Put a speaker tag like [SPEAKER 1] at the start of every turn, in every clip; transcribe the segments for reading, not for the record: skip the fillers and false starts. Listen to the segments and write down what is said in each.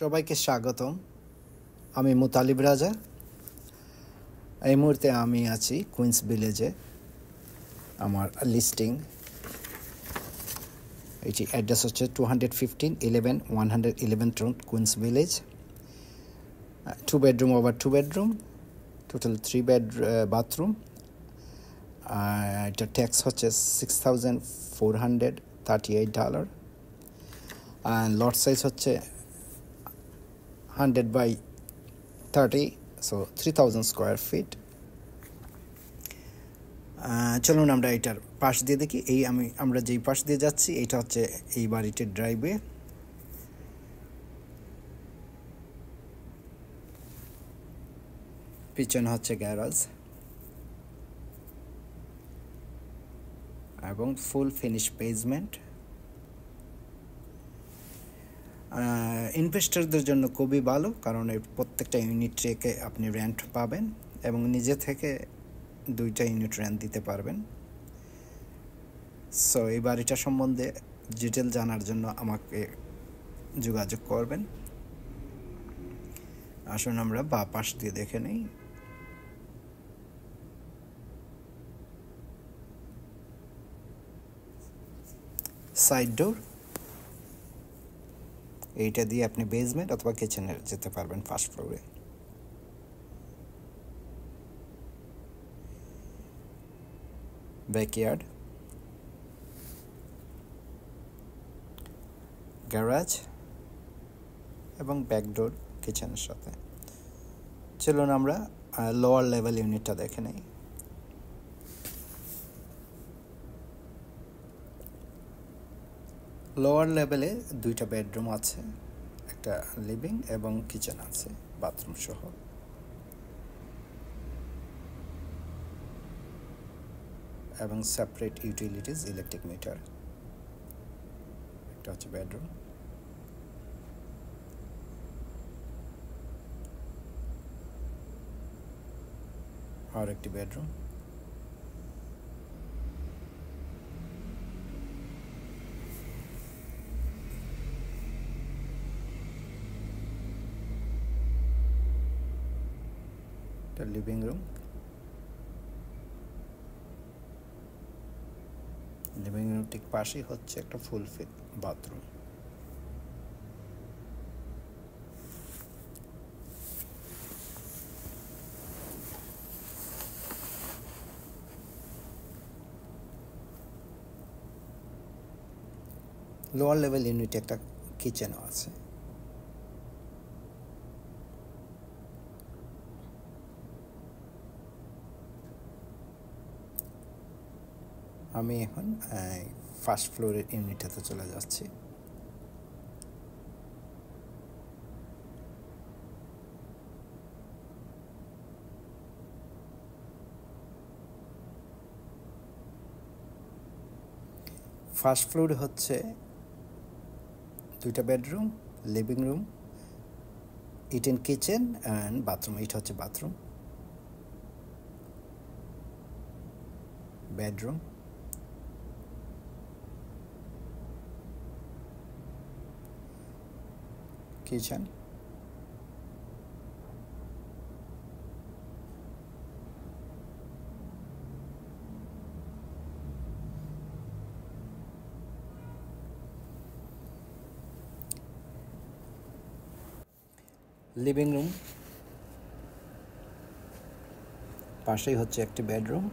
[SPEAKER 1] সবাইকে স্বাগতম। আমি মুতালিব রাজা। এই মুহূর্তে আমি আছি কুইন্স ভিলেজে। আমার লিস্টিং এটি অ্যাড্রেস হচ্ছে 215-11-111 road Queens Village. 2 bedroom over 2 bedroom, total 3 bathroom. এটা ট্যাক্স হচ্ছে $6,438 and লট সাইজ হচ্ছে 100/30, সো 3000 স্কোয়ার ফিট। চলুন আমরা এটার পাশ দিয়ে দেখি। আমরা যেই পাশ দিয়ে যাচ্ছি এটা হচ্ছে এই বাড়িটির ড্রাইভওয়ে। পিছনে হচ্ছে গ্যারাজ এবং ফুল ফিনিশ বেসমেন্ট। ইনভেস্টরদের জন্য খুবই ভালো, কারণ এর প্রত্যেকটা ইউনিট থেকে আপনি রেন্ট পাবেন এবং নিজে থেকে 2টা ইউনিট রেন্ট দিতে পারবেন। সো এই বাড়িটা সম্বন্ধে ডিটেল জানার জন্য আমাকে যোগাযোগ করবেন। আসুন আমরা বাঁ পাশ দিয়ে দেখে নিই। সাইড ডোর, এইটা দিয়ে আপনি বেসমেন্ট অথবা কিচেনে যেতে পারবেন ফার্স্ট ফ্লোরে। ব্যাকইয়ার্ড, গ্যারাজ এবং ব্যাকডোর কিচেনের সাথে। চলুন আমরা লোয়ার লেভেল ইউনিটটা দেখে নেই। লোয়ার লেভেলে 2টা বেডরুম আছে, একটা লিভিং এবং কিচেন আছে বাথরুম সহ। এবং সেপারেট ইউটিলিটিস, ইলেকট্রিক মিটার। এটা হচ্ছে বেডরুম। আর একটি বেডরুম। এটা লিভিং রুম। লিভিং রুম ঠিক পাশেই হচ্ছে একটা ফুল ফিট বাথরুম। লোয়ার লেভেল ইউনিটে একটা কিচেনও আছে। আমি এখন ফার্স্ট ফ্লোরের ইউনিটটাতে চলে যাচ্ছি। ফার্স্ট ফ্লোরে হচ্ছে 2টা bedroom, living room, eaten kitchen and bathroom. এইটা হচ্ছে bathroom. Bedroom, kitchen, living room পাশেই হচ্ছে একটি বেডরুম।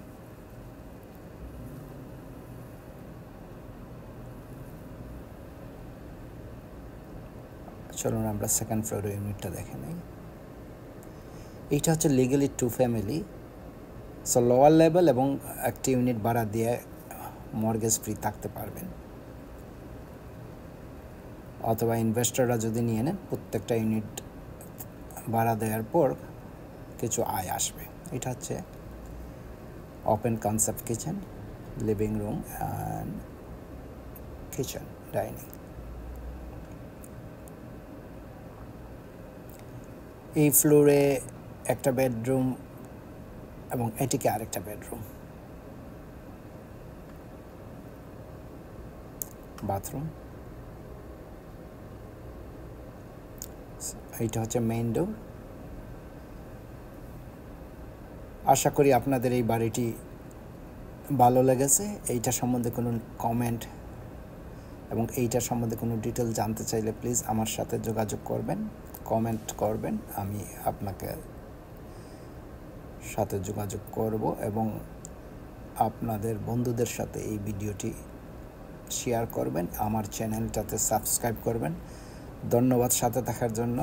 [SPEAKER 1] চলুন আমরা সেকেন্ড ফ্লোরের ইউনিটটা দেখে নিই। এইটা হচ্ছে legally 2 family. So lower level এবং একটি ইউনিট ভাড়া দিয়ে মর্গেজ ফ্রি থাকতে পারবেন, অথবা ইনভেস্টররা যদি নিয়ে নেন প্রত্যেকটা ইউনিট ভাড়া দেওয়ার পর কিছু আয় আসবে। এটা হচ্ছে open concept kitchen, living room and kitchen, dining. এই ফ্লোরে একটা বেডরুম এবং এটিকে আরেকটা বেডরুম। বাথরুম, এইটা হচ্ছে মেইন ডোর। আশা করি আপনাদের এই বাড়িটি ভালো লেগেছে। এইটা সম্বন্ধে কোনো কমেন্ট এবং এইটার সম্বন্ধে কোনো ডিটেল জানতে চাইলে প্লিজ আমার সাথে যোগাযোগ করবেন, কমেন্ট করবেন, আমি আপনাকে সাথে যোগাযোগ করব এবং আপনাদের বন্ধুদের সাথে এই ভিডিওটি শেয়ার করবেন, আমার চ্যানেলটাতে সাবস্ক্রাইব করবেন। ধন্যবাদ সাথে থাকার জন্য।